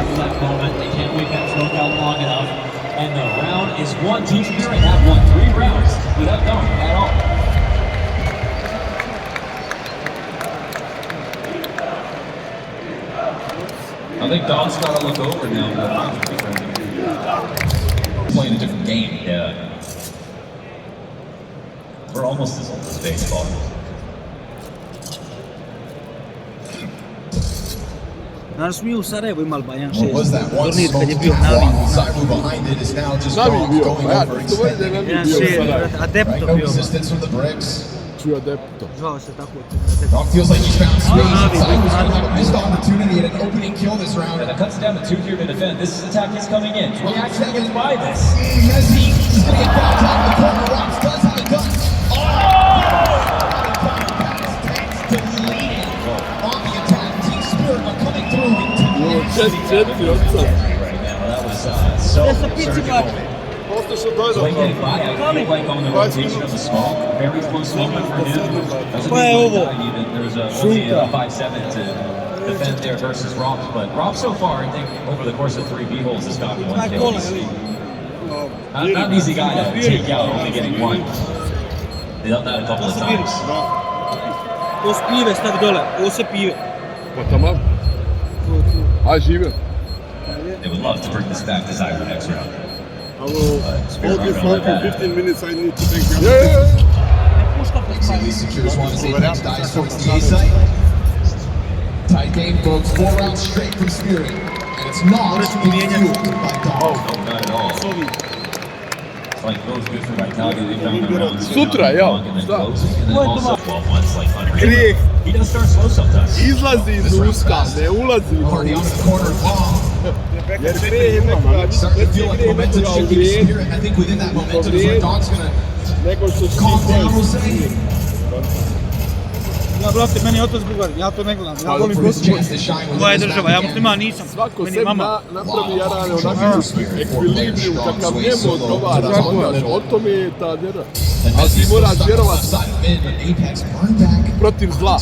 for that moment. They can't wait that smoke out long enough. And the round is won. Team Spirit have won 3 rounds without knowing at all. I think Don's got to look over now. Playing a different game. Yeah. We're almost as old as baseball. Znaš, mi u Sarajevu imali ba jedan What was that one turnir kad je smoke bio walk Navi. inside move behind it is now just going over extended. Jedan šer, Adepto No bio ba. resistance from the bricks. Čuo Adepto. Zvao se tako. Rock feels like he's found space. Inside was going to have a missed opportunity at an opening kill this round. And it cuts down to 2 here to defend. This attack is coming in. He actually gets by this. Yes, he's going to get back out of the corner. Rocks does have a gun. Deleted on the attack. Team Spirit are coming through. Right now, that was so surgical. Swing getting by. I feel like on the rotation of the smoke. Very close moment for him. Doesn't mean even. There was only a 5-7 to defend there versus Robs. But Robs so far, I think, over the course of 3 B-holes has gotten 1 kill. Not an easy guy to take out, only getting 1. They've done that a couple of times. Ovo s pive stavi dole, ovo se pive. Pa tamam. A živio. They would love to bring this back to Zyber next round. All this time for 15 minutes I need to take them. Easily secures one as Apex dives towards the A site. Tight game, folks. 4 rounds straight from Spirit. And it's not being fueled by Dog. No, not at all. It's like those good for vitality. They found their rounds. Sutra, ja. And then closing. And then also 12 months like unreal. He does start slow sometimes. Izlazi iz usta, ne ulazi u Already on usta. the corner bomb. Jer prije nekoga, Starting to feel like momentum shifting to Spirit. I think within that momentum is where Dog's going to nego što si calm down, we'll say. Ja, brate, meni je otac Bugar, ja to ne gledam. Ja volim For his Bosnu. chance to shine within Moja this država, map ja again. musliman nisam. svako Meni sem mama. napravi jarane onako ekvilibrijum kakav njemu odgovara, znaš, o tome je ta vjera. Ali ti moraš vjerovat protiv zla.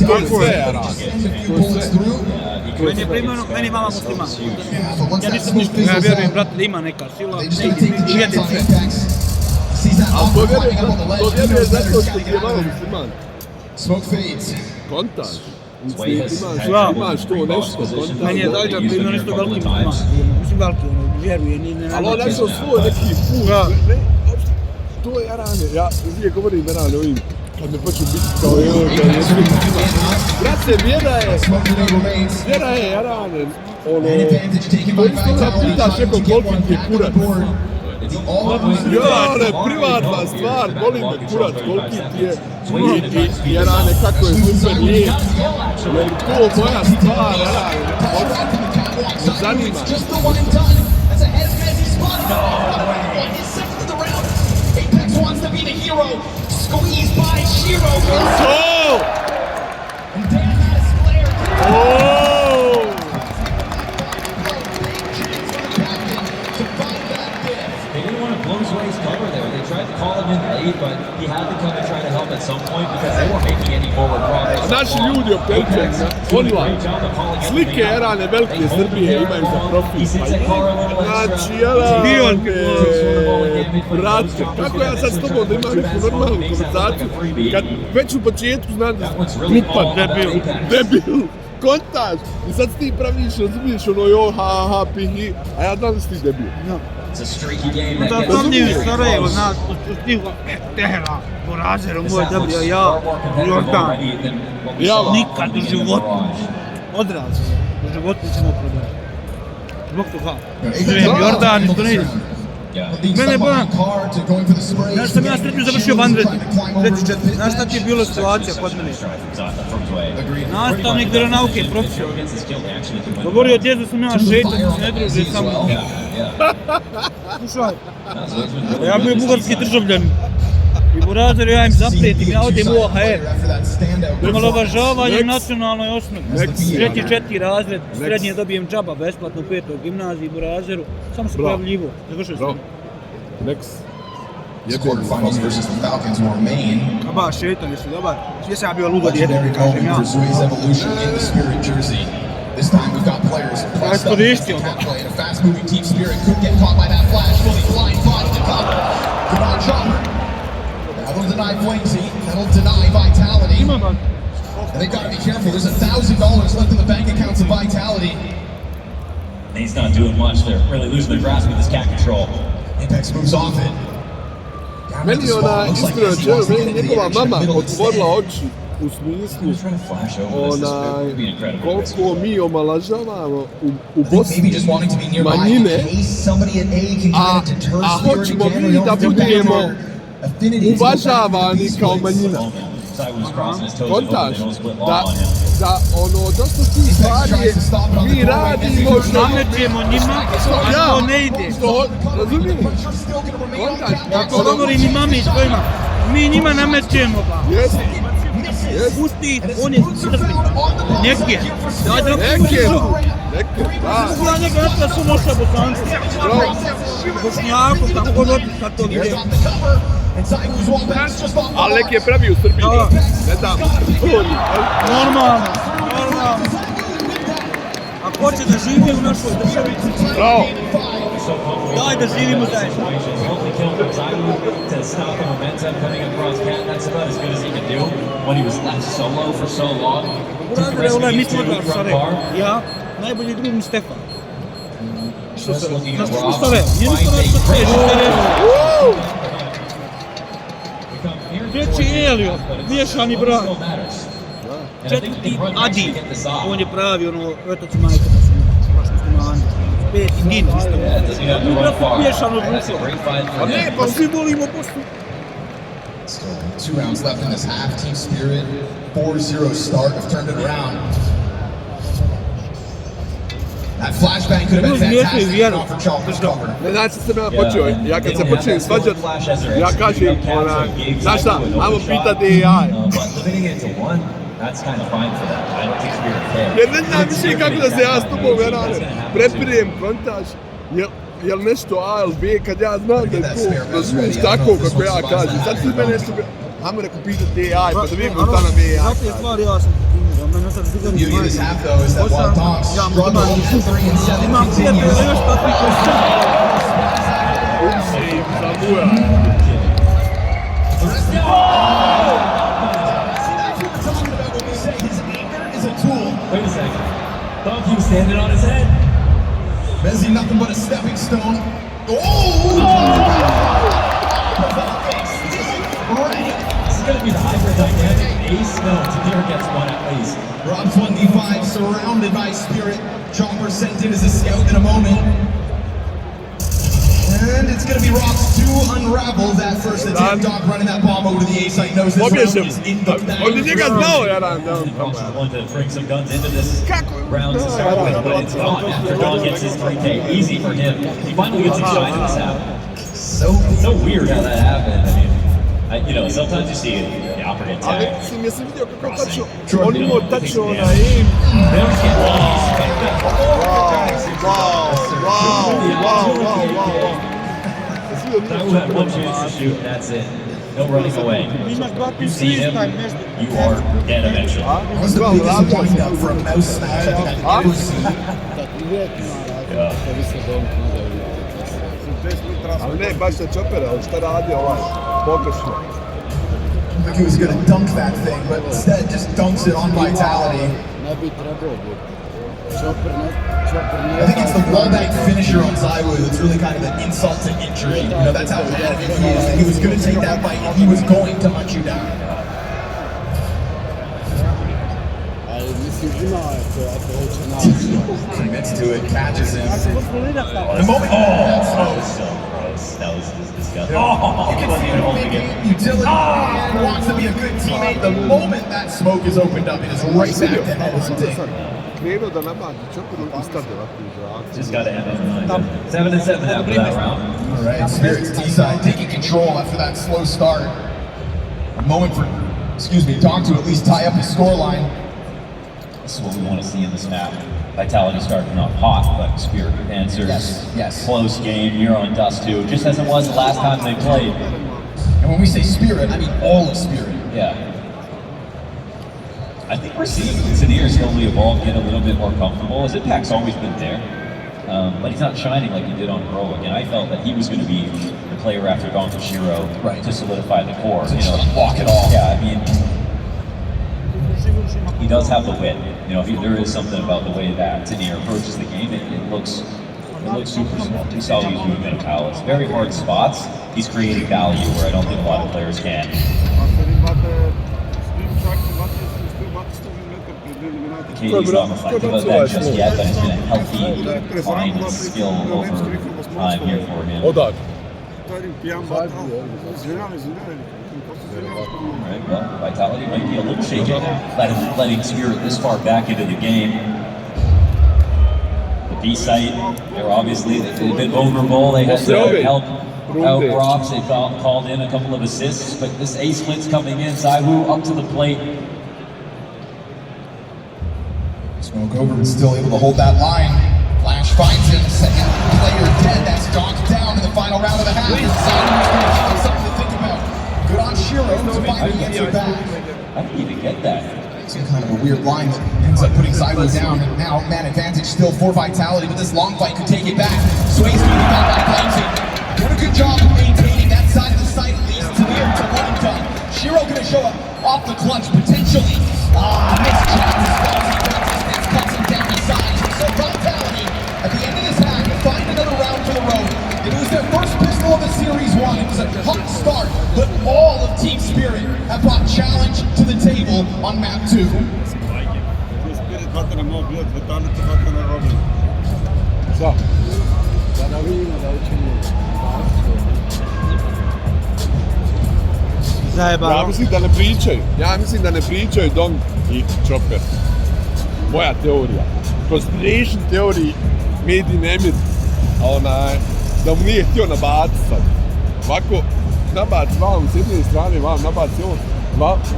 To je sve jarane. To je sve. Meni je primjerno, meni je mama musliman. Ja nisam ništa, ja vjerujem, brate, da ima neka sila. Vijetim sve. Ali to vjeruje zato što ti je mama musliman. Smoke fades. Kontaž. Zla. Imaš to nešto, kontaž. Meni je Dajđa primjerno isto veliki musliman. Mislim veliki, vjeruje, nije ne Ali on našao svoj neki put. To je jarane. Ja uvijek govorim jarane ovim. Kad me počnu biti kao kad je svi musliman. Brate, vjera je jarane. Ono, to isto da pitaš nekog koliki ti je kurac. Jarane, privatna stvar, boli me kurac, koliki ti je. I jarane, kako je super lijep. Jer to moja stvar, jarane. Me zanima. Wants to be the hero, squeezed by Shiro. Oh! And Dan has flared. Oh! To find that fifth. They didn't want to blow his way his cover there. They tried to call him in late, but he had to come and try to help at some point because they weren't making any forward progress. Naši ljudi opterećeni online. Slike jarane velike Srbije imaju za profil. Znači jarane, brate, kako ja sad s tobom da imam neku normalnu konverzaciju kad već u početku znam da glupan, debil, kontaž i sad ti praviš, razumiješ ono jo, ha, ha, pihi, a ja znam da si ti debil. It's a streaky game. Da tam nije u Sarajevo, znaš, u stihu, tehra, Borazeru moj dobio, ja, Jordan. Ja Nikad u životu. Odraz, u životu ćemo prodati. Zbog toga. Jordan, isto ne ide. Mene boja, znaš sam ja sretno završio vanredni, 3-4, znaš šta ti je bila situacija kod mene? Nastavnik vjeronauke, profesor. Govorio djec da sam ja šeitan, da se ne druže sa mnom. Slušaj, ja bio bugarski državljan. I Burazer, ja im zaprijetim, ja odem u OHR. Omalovažavanje nacionalnoj osnovi. 3-4 razred, srednje dobijem džaba besplatno u 5. gimnaziji Burazeru. Samo se pojavljivo, završio sam. Next. This quarterfinals versus the Falcons will remain. Aba, šeitan, jesi dobar. Jesam ja bio ludo djete, Legendary kažem moment ja. for Zui's evolution in the Spirit jersey. This time we've got players That's what it is, to calculate. A fast-moving Team Spirit could get caught by that flash. Fully blind spot to cover. Come on, Chopper. That'll deny Flamesy. That'll deny Vitality. And they've got to be careful. There's $1,000 left in the bank accounts of Vitality. He's not doing much. They're really losing their grasp with this cat control. Apex moves off it. Meni ona iskreno čeo, meni njegova mama otvorila oči u smislu koliko mi omalažavamo u Bosni manjine, a hoćemo mi da budemo uvažavani kao manjina. Kontaž, da ono, dosta tih stvari mi radimo, namećemo njima, a to ne ide. Razumiješ? Kontaž, Tako govorim i mami s kojima, mi njima namećemo ba. Jesi. Pusti ih, on je srpnik. Neke. Daj da Neke, da. Ja njega natka su noša Bosanci. Bošnjaku, kako god otiš kad to vide. Ali neki je pravi u Srbiji. Ne dam. Normalno, normalno. Ako hoće da živi u našoj državi, Bravo. daj da živimo zajedno. To stop the momentum coming across Cat, that's about as good as he could do when he was left solo for so long. Uradile je onaj mitvođač, stare. Ja, najbolji drug mi Stefan. Just looking at Znaš Ross, što stave? Jedno što nas počeš, treći Elio, miješani brak. Četvrti Adi, on je pravi ono, otac i majka da su baš muslimani. Peti Din, isto. Miješano društvo. A ne, pa svi volimo Bosnu. Still 2 rounds left in this half. Team Spirit, 4-0 start, have turned it around. That flashbang could have been fantastic off for Chalker's cover. Ne znači se me počeo, ja kad se počeo svađat, ja kažem, znaš šta, ajmo pitati AI. That's kind of fine for that. I don't think Spirit cares. Jer ne znam više kako da se ja s tobom verane, prepirijem kontaž, jel nešto A ili B kad ja znam da je to, razumiješ tako kako ja kažem. Sad ti me nešto, ajmo neko pitati AI pa da vidimo šta nam AI Zato je stvar, ja sam mene sad The beauty of this half, though, is that while Dogs struggle 3 and 7 imam prijatelja još takvih koji su. Upsi, zabuja. Wait a second. Dog you standing on his head. Messi nothing but a stepping stone. This is going to be the hybrid dynamic. Ace, no, Tamir gets one at least. Rob 25 surrounded by Spirit. Chopper sent in as a scout in a moment. And it's going to be Rock's to unravel that first attempt. Dog running that bomb over to the A site. Knows this round is in the bag. Od njega znao ja Ross is willing to bring some guns into this round to start with, but it's gone after Don gets his 3K. Easy for him. He finally gets excited this happen. So weird how that happened. I mean, you know, sometimes you see the operative Ali tag. jesam vidio kako tačno, on imao tačno na im. I will have one chance to shoot, and that's it. No running away. You see him, you are dead eventually. That was the biggest wind-up for a mouse smash I think I've ever seen. Ali ne, baš se čopera, ali šta radi ovaj, pogrešno. Like he was gonna dunk that thing, but instead just dunks it on Vitality. I think it's the wallbang finisher on Zywoo that's really kind of an insult to injury. You know, that's how adamant he is, that he was going to take that fight and he was going to hunt you down. Commits to it, catches him. The moment, That was so gross. That was disgusting. you can see him making utility and wants to be a good teammate. The moment that smoke is opened up, it is right back to head hunting. Krenuo da nabadi čoperu i stade ovako iz Just got to have it in mind. 7-7 after that round. All right, Spirit's D-side taking control after that slow start. A moment for, Dog to at least tie up his scoreline. This is what we want to see in this map. Vitality starting off hot, but Spirit answers. Yes. Close game. You're on dust too, just as it was the last time they played. And when we say Spirit, I mean all of Spirit. Yeah. I think we're seeing Tenier slowly evolve, get a little bit more comfortable. His impact's always been there, but he's not shining like he did on Pro. And I felt that he was going to be the player after Don Kashiro to solidify the core. You know, Walk it all. yeah, I mean, he does have the wit. You know, there is something about the way that Tenier approaches the game. It looks super small. You saw he's moving in Palace. Very hard spots. He's creating value where I don't think a lot of players can. KD's not reflective of that just yet, but it's been a healthy find and skill over time here for him. O da. Right, well, Vitality might be a little shaky now, letting Spirit this far back into the game. The B-site, they've been vulnerable. They had to help out Robs. They called in a couple of assists, but this A-split's coming in. Zaiwu up to the plate. Smoke over, but still able to hold that line. Flash finds him. Second player dead. That's docked down in the final round of the half. Something to think about. Good on Shiro to finally get her back. I didn't even get that. Some kind of a weird line that ends up putting Zaiwu down. And now man advantage still for Vitality, but this long fight could take it back. Sway's beating back by Clemson. Doing a good job of maintaining that side of the site at least to near to one and done. Shiro gonna show up off the clutch potentially. Missed shot. Cuts him down the side. So Vitality, at the end of this half, will find another round for the road. It was their first pistol of the Series 1. It was a hot start, but all of Team Spirit have brought challenge to the table on map 2. So. Da vidimo da li ćemo... Zajebano. Ja mislim da ne pričaju Dong i Chopper. Moja teorija. Conspiration theory made in Emir. Da mu nije htio nabaciti sad. Ovako, nabaci vam s jedne strane, vam nabaci on.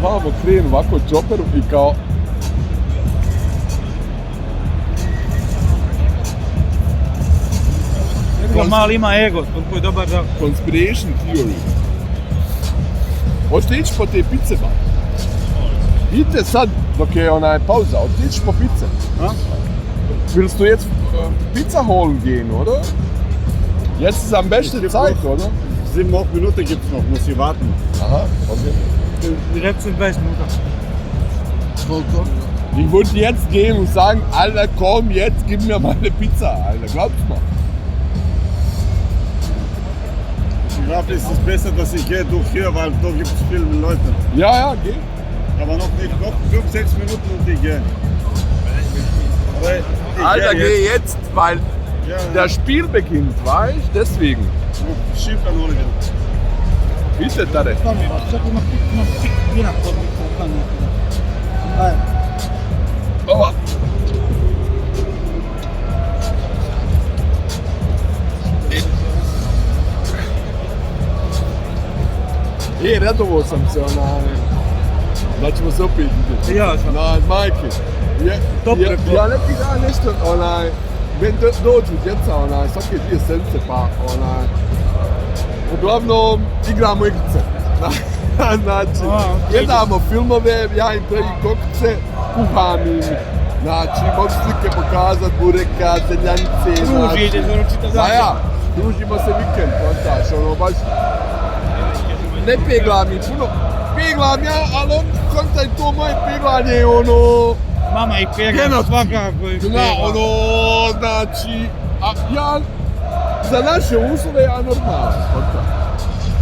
Vamo krenu ovako Chopperu i kao... Mali ima ego, toliko je dobar da... Conspiration theory. Hoćete ići po te pice, ba? Idite sad, dok je pauza, hoćete ići po pice. Willst du jetzt Pizza holen gehen, oder? Jetzt ist am besten Zeit, oder? 7-8 Minuten gibt's noch, muss ich warten. Aha, okay. Die letzten 20 Minuten. Ich würde jetzt gehen und sagen, Alter, komm, jetzt gib mir mal eine Pizza, Alter, glaubst du mal? Ich glaube, es ist besser, dass ich gehe durch hier, weil da gibt es viele Leute. Ja, geh. Aber noch nicht, noch 5-6 Minuten und ich gehe. Alter, geh jetzt, weil das Spiel beginnt, weißt du? Deswegen. Schiff an Oregon. Bitte, Tare. Oh. Radovao sam se da ćemo se opet vidjeti. Ja sam. Majke. Ja neki dan nešto, meni dođu djeca, svake 2 sedmice, pa uglavnom igramo igrice. Znači, gledamo filmove, ja im pravim kokice, kuham im, znači, mogu slike pokazat, bureka, zeljanice, Družite, znači. Ja, družimo se vikend, kontaš, baš, ne peglam i puno, peglam ja, ali on kontaj to moje peglanje, Mama ih pegla, svakako ih pegla. Znači, a ja, za naše uslove ja normalno, kontaj.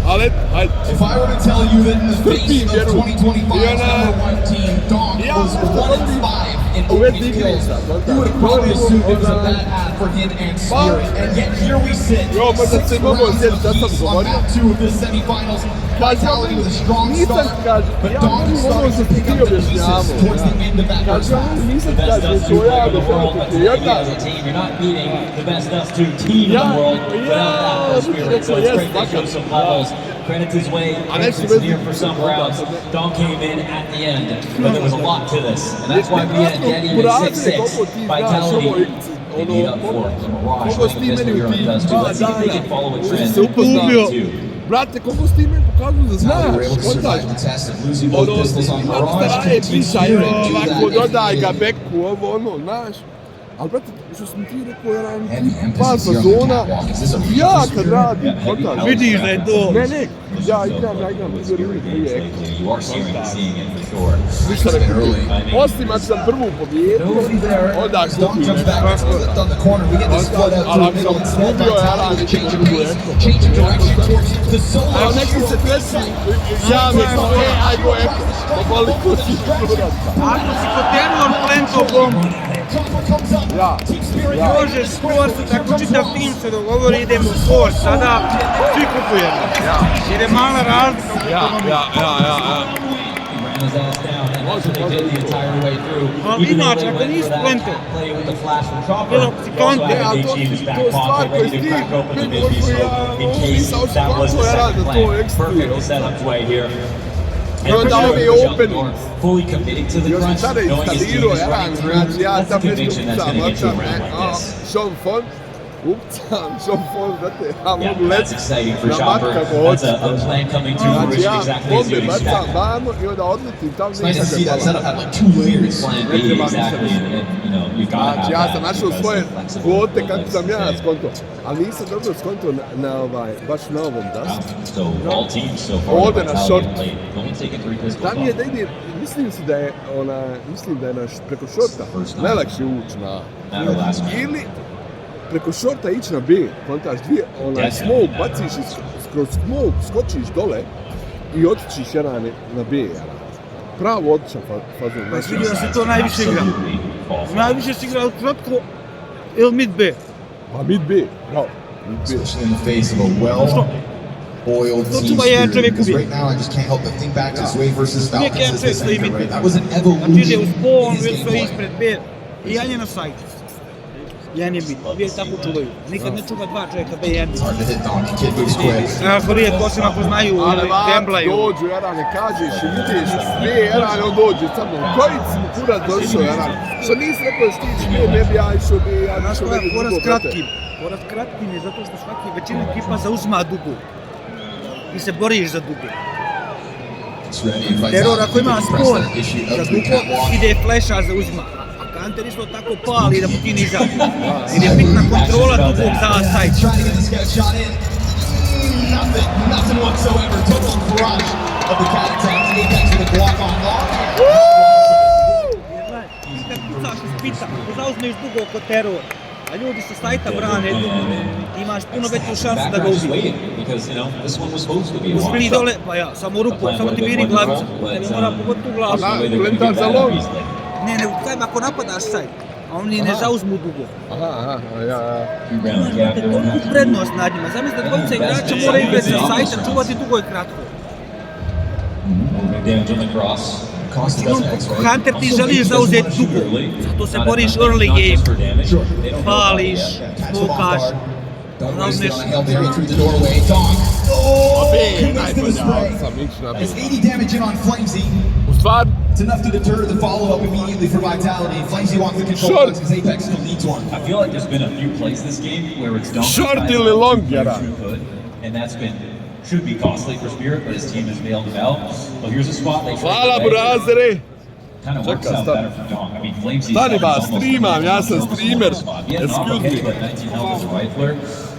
Ali, hajde. If I were to tell you that in the face of 2025's #1 team, Dom was 1-5 in opening kills, you would have probably assumed it was a bad half for him and Spirit. And yet here we sit, 6 rounds on map 2 of the semifinals. Vitality with a strong start, but Dom is starting to pick up the pieces towards the end of that first half. The best Dust 2 player in the world, but today as a team, you're not beating the best Dust 2 team in the world without that for Spirit. So it's great to show some levels. Credit his way, credits near for some rounds. Dom came in at the end, but there was a lot to this. And that's why we had Getty at 6-6. Vitality, they made up for it. The Mirage winning Mr. Europe does too. Let's see if they can follow a trend. Brate, koliko s time pokazuju da znaš, kontaš. Ono, ima staraje pišaj, ovako, dodaj ga beku, ono, znaš. Ali, brate, što sam ti rekao, par fazona, ja kad radim, kontaš. Vidiš da je to. Ne, ja igram, Igor uvijek prije ništa ne kupim. Osim ako sam prvu pobjedio, onda kupim. Ali ako sam kupio, ja radim drugu eko. A neki se treći, ja mi kao, ajmo eko. Poboli kući. Ako si Koterno plento bombu, Ja. možeš force, tako čitav tim se dogovori, idemo u force, sada svi kupujemo. Jer je mala razlika. Ja. Ali inače, ako nisi plento, bilo si konte, ali to je stvar koju ti nisam očekavao, ja radim to ekstra. I onda ovi opening. Još sam sada instalirao, ja tam nešto upcam, Sean Font, znate, ja mogu letiti na mat kako hoću. Znači ja bombe bacam vamo i onda odletim tam nekakve Znači ja sam našao svoje kvote kako sam ja skonto, ali nisam dobro skonto baš na ovom dastu. Ovdje na short. Tam je da ide, mislim da je naš preko shorta najlakše ući na ili preko shorta ići na B, kontaš dvije, smoke baciš i kroz smoke skočiš dole i otičiš jedan na B. Pravo odličan fazon. znači vidio da se to najviše igra. Najviše se igra u kratko ili mid B. Pa mid B, bravo. Mid B. Especially in the face of a well-oiled To team čuva jedan spirit. čovjek Because ubije. right now I just can't help but think back to this way versus Uvijek Falcons jedan as čovjek this stoji anchor, mid right? B. That was an Znači ide evolution uz pol, in his ili stoji game. ispred B. I jedan je na sajtu. Jedan je mid. Uvijek tako čuvaju. Nikad ne čuva dva čovjeka B, jedan mid. It's hard to hit Donkey. Kid moves quick. Ako rijetko, osim ako znaju Ali ili vak gamblaju. dođu, Jarane, kažeš i ideš B, Jarane, on dođe sa mnom. Koji si mu kurac došao, Jarane? Što nisi rekao da stići B, ne bi ja išao B, ja Znaš išao koja B, je poraz kratkim? Poraz kratkim je zato što svaki većina ekipa zauzima dugu. Ti se boriš za dugu. It's ready and Teror Vitality ako ima can press spor that issue za up to the dugo, catwalk. ide flasha zauzima. A Kanter isto tako pali da mu ti ne izađe. Jer je bitna kontrola dugog za sajt. Trying to get this guy shot in. Nothing whatsoever. Total crush of the cat attack. Apex with a block on lock. Jer kad pucaš iz pita, ko zauzmeš dugo oko teror, a ljudi sa sajta brane dugo, imaš puno veću šansu da ga ubiješ. Uzmi dole, pa ja, samo ruku, samo ti viri glavicu, tebi mora pogoditi u glavu. Gleda za long. Ne, ako napadaš sajt, a oni ne zauzmu dugo. Aha, ja. Imate toliku prednost nad njima. Zamisli da dvojica igrača mora igrati sa sajta, čuvati dugo i kratko. Hunter ti želiš zauzeti dugo, zato se boriš early game. Pališ, smokaš, zauzmeš. It's 80 damage in on Flamesy. U stvar, It's enough to deter the follow-up immediately for Vitality. Flamesy wants the control Short. points because Apex still needs one. I feel like there's been a few plays this game where it's dumped Short by ili long, the Jara? true hood, and that's been should be costly for Spirit, but his team has bailed him out. Well, here's a spot they hvala burazere. kind of works Čekaj, out stani. better for Dong. I mean, Flamesy Stani ba, almost streamam, ja sam almost streamer. a spot. Yeah, Excuse not okay, me. but 19 health as a rifler.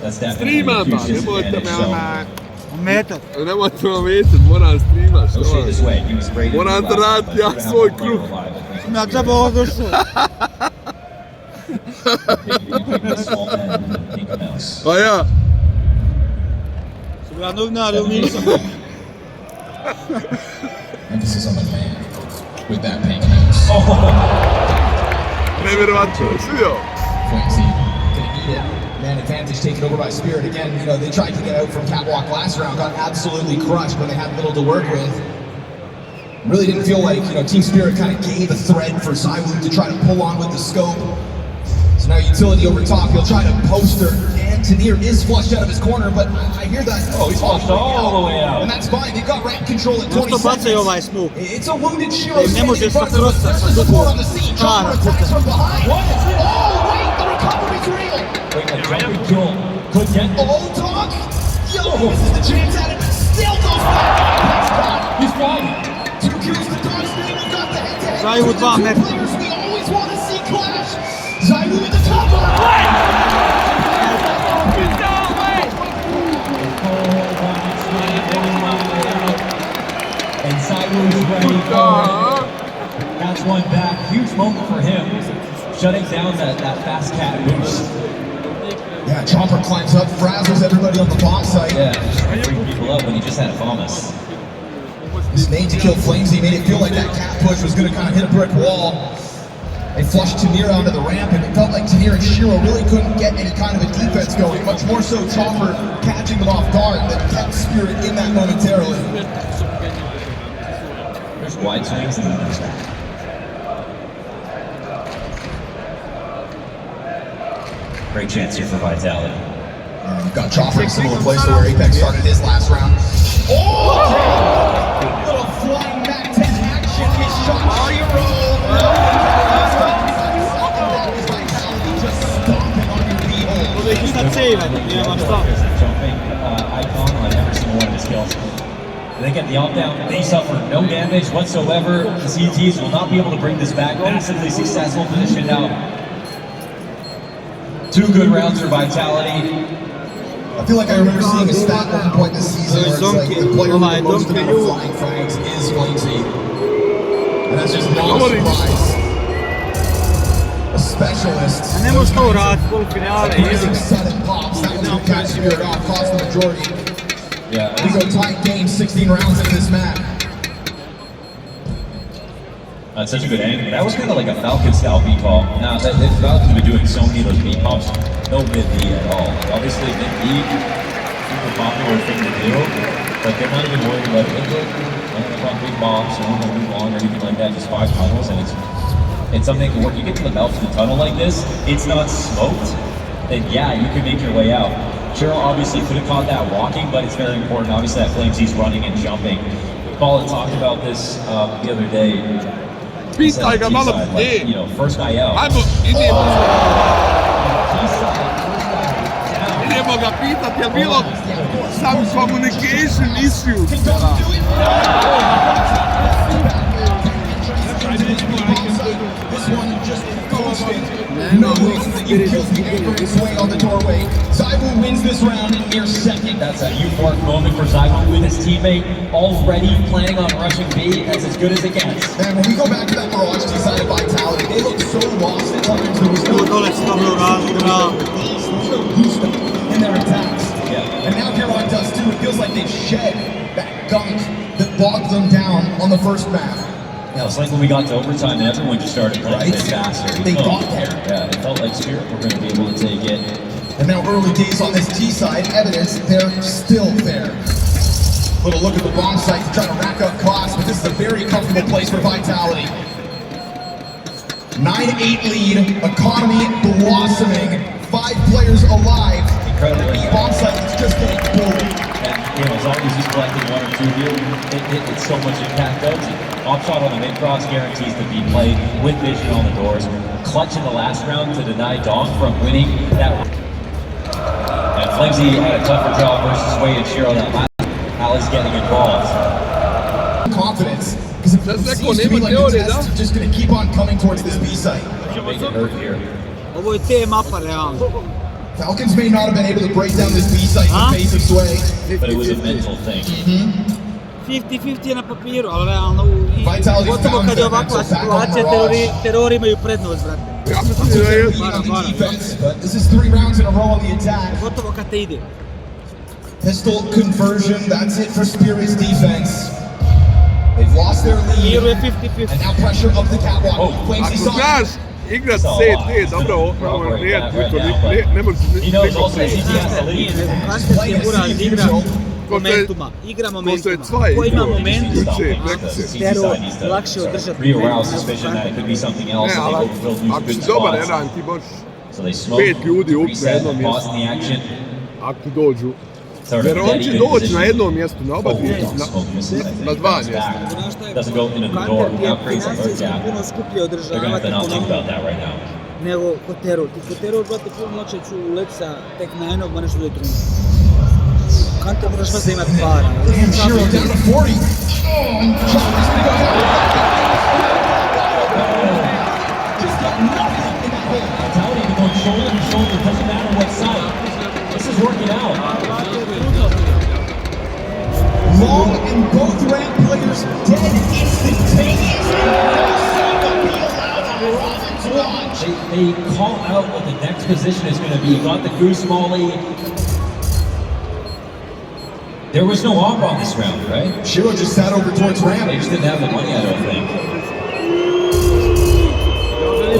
That's definitely Streamam a ba, huge nemojte disadvantage. me So, Metak. Nemojte me metit, moram streamat, go što straight vam. this way. He was great. Moram in the da last radim one, ja but he's svoj gonna have one kruh. player alive, I think. Na džaba ovo došao. Small man, Minka Mouse. Pa ja, Sam ja novinar ili nisam? Emphasis on the man with that pink mouse. nevjerovatno, svidio. Flamesy gonna eat it. Man advantage taken over by Spirit again. You know, they tried to get out from catwalk last round, got absolutely crushed when they had little to work with. Really didn't feel like, Team Spirit kind of gave a thread for Zywoo to try to pull on with the scope. So now utility over top, he'll try to poster, and Tanir is flushed out of his corner, but I hear that. Oh, he's flushed all the way out. And that's fine, they've got ramp control at 20 Zašto bacaju ovaj seconds. smoke? It's a wounded Shiro Ne standing može in front sa of us. krosa, There's sa the support dugog. on the scene. Čara, Chopper attacks from behind. Oh, wait, the recovery's real. Wait, a jumping kill could get Oh, Doc! Yo, this is the chance at it. Still goes back. He's fine. 2 kills to Dog's name. We've got the head-to-head. Zaiwu These are the 2 two metra. players we always want to see clash. Zaiwu in the cover. And Zaiwu's ready for it. That's one back. Huge moment for him. Shutting down that fast cat boost. Yeah, Chopper climbs up, frazzles everybody on the bomb site. Yeah, just trying to bring people up when he just had a Thomas. This nade to kill Flamesy made it feel like that cat push was going to kind of hit a brick wall. They flushed Tanir onto the ramp, and it felt like Tanir and Shiro really couldn't get any kind of a defense going. Much more so Chopper catching them off guard that kept Spirit in that momentarily. There's wide swings and then there's that. Great chance here for Vitality. You've got Chopper in a similar place to where Apex started his last round. Oh! Little flying Mac 10 action. His shot, Shiro. Just stomping on your beehole. There's a jumping icon on every single one of his kills. They get the off-down, they suffer no damage whatsoever. The CTs will not be able to bring this back. Massively successful position now. 2 good rounds for Vitality. I feel like I remember seeing a stat at one point this season where it's like the player with the most amount of flying frags is Flamesy. And that's just not a surprise. A specialist. Ne možeš to uraditi, polufinale. Amazing sudden pops. That one's gonna catch Spirit off, cost the majority. Yeah. We go tight game, 16 rounds into this map. That's such a good angle. That was kind of like a Falcon-style beat call. Now, Falcon's been doing so many of those beat pops. No mid-B at all. Obviously, mid-B, super popular thing to do, but they're not even worried about it. They're not big bops, or not move long, or anything like that. Just 5 tunnels, and it's something that when you get to the mouth of the tunnel like this, it's not smoked, then yeah, you can make your way out. Cheryl obviously could have caught that walking, but it's very important. Obviously, that Flamesy's running and jumping. Colin talked about this the other day. Pitaj ga malo, you know, first guy out. Ajmo, idemo ga pitati, je bilo some communication issues. This one just constant. No way that you kills the anchor and sway on the doorway. Zaiwu wins this round in mere second. That's a euphoric moment for Zaiwu with his teammate already planning on rushing B. That's as good as it gets. Man, when we go back to that Mirage decided Vitality, they look so lost at times. There was no boost in their attacks. Yeah. And now Huron does too. It feels like they've shed that gunk that bogged them down on the first map. Yeah, it's like when we got to overtime and everyone just started playing a bit faster. They got there. Yeah, it felt like Spirit were going to be able to take it. And now early days on this T side, evidence they're still there. Little look at the bomb site to try to rack up costs, but this is a very comfortable place for Vitality. 9-8 lead, economy blossoming, 5 players alive. Incredible. The bomb site is just getting pulled. And, you know, as long as he's collecting 1 or 2 here, it's so much impact out. Off shot on the mid-cross guarantees to be played with vision on the doors. Clutch in the last round to deny Dong from winning that. And Flamesy had a tougher job versus Wade and Shiro that last. Ali's getting involved. Confidence, because it seems to be like the tests are just going to keep on coming towards this B site. Make it hurt here. Ovo je te mapa realno. Falcons may not have been able to break down this B site in the face of Sway. But it was a mental thing. 50-50 je na papiru, ali realno gotovo kad je ovakva situacija, terori imaju prednost, brate. Ja mislim da je This is 3 rounds in a row on the attack. Gotovo kad te ide. Pistol conversion, that's it for Spirit's defense. They've lost their Miru je lead, 50-50. and now pressure up the catwalk. Flamesy Ako saw znaš igrat CT, dobro, ne možeš He knows nikom also that reći. he has to lead. Francuski mora igra momentuma. Igra momentuma. Ko ima momentum, teror lakše održati. Rearouse suspicion that it could be something else, and they will lose Ako good si dobar spots. jedan, ti možeš, So they smoke, 5 ljudi uopće na reset, jednom and pause mjestu. in the action. Ako ti dođu. Sort of Jer on steady će good doći position. na jednom mjestu, na oba dvije, Smoke misses, I think. na 2 Comes mjesta. back. Znaš šta je, Doesn't go into the door. Counter ti je Now creates a hurt financijski gap. puno skuplje They're going to have održavati to not think ekonomiju about that right now. nego kod teror. Ti kod teror, brate, puno noće ću uleti sa tek na jednog, ma nešto do truna. Kante moraš vas da imati para. Damn, Shiro down to 40. Oh, and Chopper's gonna go down. Just got nothing in that hole. Vitality even going shoulder to shoulder, doesn't matter what side. This is working out. Long and both ramp players dead instantaneous. They call out what the next position is going to be. You got the Goose Molly. There was no op on this round, right? Shiro just sat over towards ramp. They just didn't have the money, I don't think.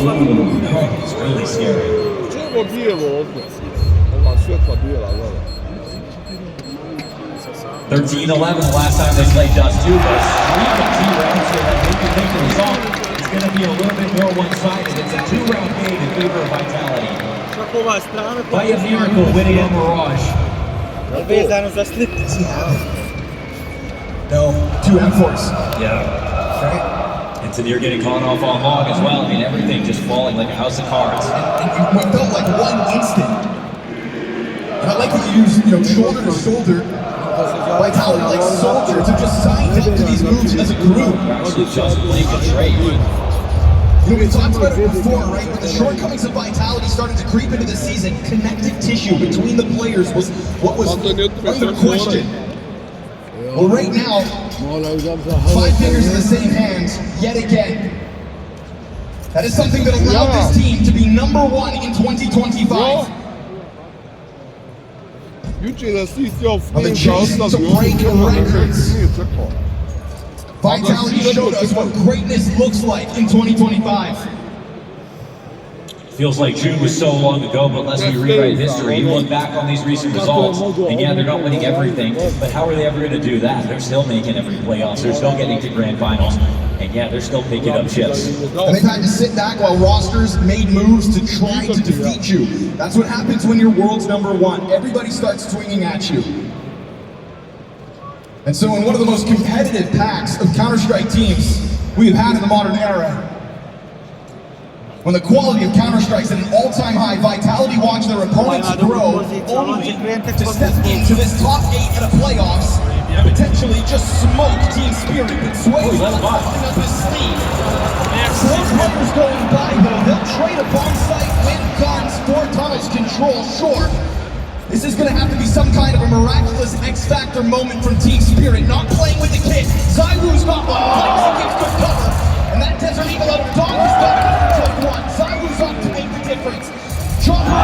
Ooh, no, it's really scary. Čemo bijelo ovdje. Ova svjetla bijela, gledaj. 13-11 the last time they played Dust 2, but streak of 2 rounds here that make you think the result is going to be a little bit more one-sided. It's a 2-round game in favor of Vitality. By a miracle, winning on Mirage. Vezano za sliku. No, 2 M4s. Yeah. Right? And Tanir getting caught off on log as well. I mean, everything just falling like a house of cards. And it felt like one instant. And I like that you use, shoulder to shoulder. Vitality like soldiers who just signed up to these moves as a group. Actually, just playing a trade. We talked about it before, right? When the shortcomings of Vitality started to creep into the season, connective tissue between the players was what was under question. Well, right now, 5 fingers in the same hand, yet again. That is something that allowed this team to be #1 in 2025. On the chase to break records. Vitality showed us what greatness looks like in 2025. Feels like June was so long ago, but unless we rewrite history, you look back on these recent results, and yeah, they're not winning everything, but how are they ever going to do that? They're still making every playoffs, they're still getting to grand finals, and yeah, they're still picking up chips. And they've had to sit back while rosters made moves to try to defeat you. That's what happens when you're world's #1. Everybody starts swinging at you. And so in one of the most competitive packs of Counter-Strike teams we've had in the modern era, when the quality of Counter-Strike's at an all-time high, Vitality watched their opponents grow, only to step into this top 8 at a playoffs and potentially just smoke Team Spirit with Sway up his sleeve. So those numbers going by, though, they'll trade a bomb site, win guns, 4 tunnels control, sure. This is going to have to be some kind of a miraculous X-Factor moment from Team Spirit, not playing with the kid. Zywoo's got one, Flexi gives good cover, and that Desert Eagle out of Dog has got took one. Zywoo's up to make the difference. Chopper,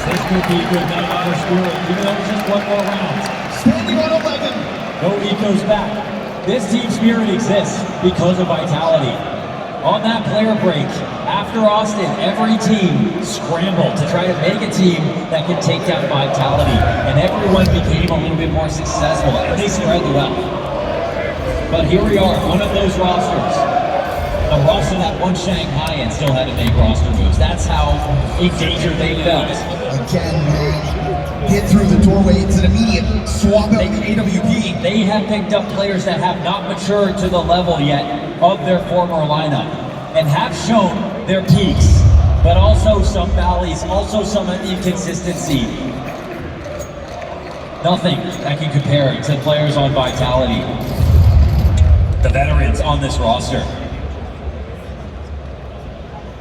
This could be a good night for Spirit, even though it's just 1 more round. standing on 11. No eco's back. This Team Spirit exists because of Vitality. On that player break, after Austin, every team scrambled to try to make a team that could take down Vitality, and everyone became a little bit more successful, and they spread the wealth. But here we are, one of those rosters. A roster that won Shanghai and still had to make roster moves. That's how endangered they felt. Again, man, hit through the doorway, it's an immediate swap out the AWP. They have picked up players that have not matured to the level yet of their former lineup and have shown their peaks, but also some valleys, also some inconsistency. Nothing that can compare to players on Vitality, the veterans on this roster.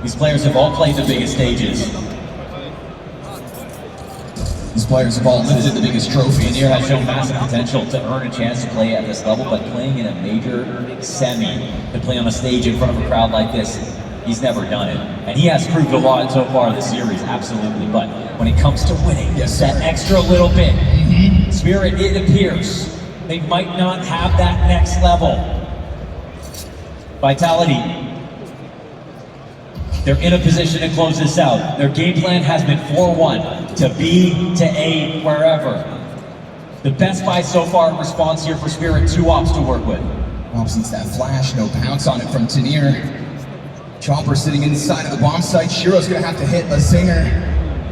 These players have all played the biggest stages. These players have all lifted the biggest trophy. Tanir has shown massive potential to earn a chance to play at this level, but playing in a major semi, to play on a stage in front of a crowd like this, he's never done it. And he has proved a lot so far this series, absolutely. But when it comes to winning, that extra little bit, Spirit, it appears, they might not have that next level. Vitality, they're in a position to close this out. Their game plan has been 4-1, to B, to A, wherever. The best buy so far in response here for Spirit, 2 ops to work with. Well, since that flash, no pounce on it from Tanir. Chopper sitting inside of the bomb site. Shiro's gonna have to hit a zinger.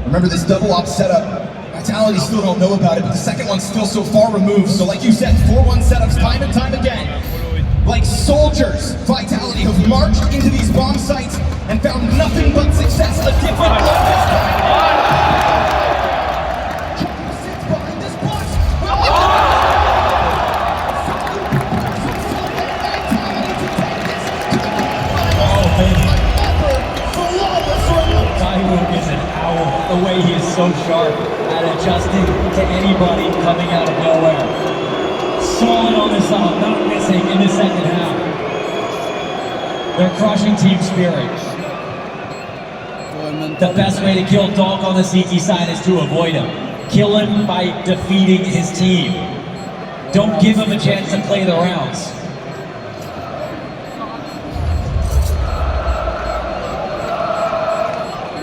Remember this double op setup. Vitality still don't know about it, but the second one's still so far removed. So like you said, 4-1 setups time and time again. Like soldiers, Vitality have marched into these bomb sites and found nothing but success. A different look this time. the way he is so sharp at adjusting to anybody coming out of nowhere. Solid on this off, not missing in the second half. They're crushing team spirit. The best way to kill Dog on the CT side is to avoid him. Kill him by defeating his team. Don't give him a chance to play the rounds.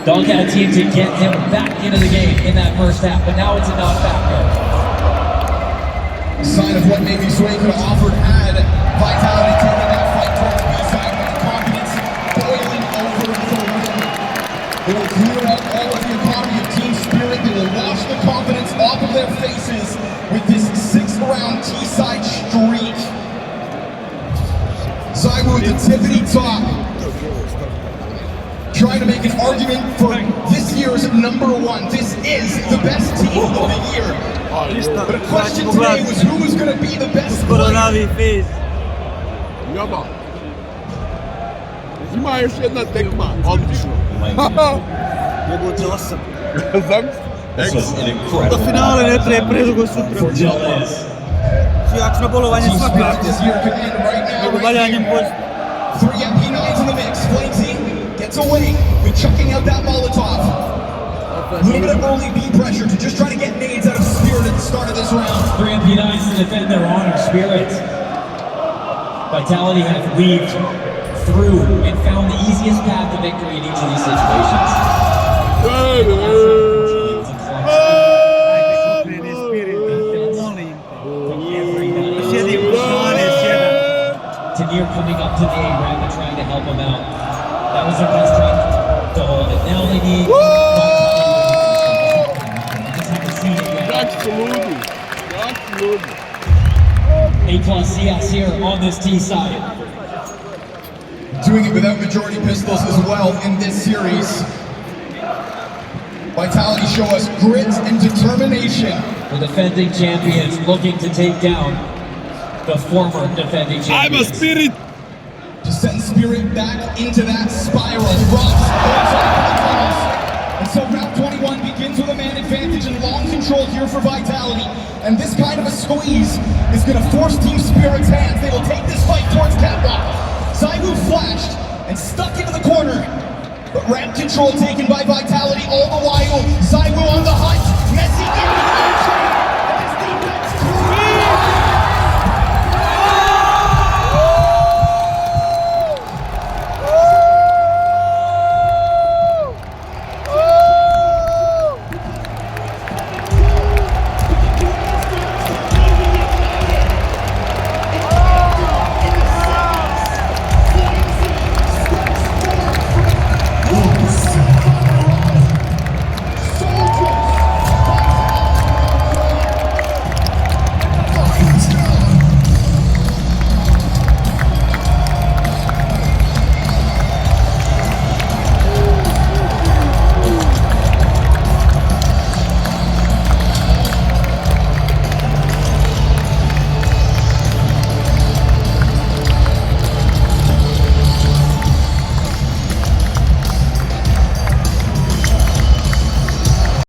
Dog had a team to get him back into the game in that first half, but now it's a non-factor. A sign of what maybe Sway could have offered had Vitality taken that fight towards B-side with confidence boiling over and over. They will clear out all of the economy of team spirit. They will wash the confidence off of their faces with this 6th-round T-side streak. Zaiwu, the tippity top, trying to make an argument for this year's #1. This is the best team of the year. But the question today was who was going to be the best player. Jaba. Zima još jedna tekma, odlično. This was an incredible Do finale ne treba predugo sutra. for Jill Liz. Svijačno bolovanje Team spirit svakako. this year could end right now, Nego right valjanjem here. posta. 3 MP9s in the mix. Flamesy gets away with chucking out that Molotov. A little bit of early B pressure to just try to get nades out of Spirit at the start of this round. 3 MP9s to defend their honor spirit. Vitality have weaved through and found the easiest path to victory in each of these situations. Tanir coming up to aid, Rapid trying to help him out. That was their best try to hold it. Now they need just haven't seen it yet. A+ CS here on this T side. Doing it without majority pistols as well in this series. Vitality show us grit and determination. The defending champions looking to take down the former defending champions. I'm a spirit! To send Spirit back into that spiral. Ross goes off in the tunnels. And so round 21 begins with a man advantage and long control here for Vitality. And this kind of a squeeze is going to force Team Spirit's hands. They will take this fight towards Catwalk. Zaiwu flashed and stuck into the corner. But ramp control taken by Vitality all the while.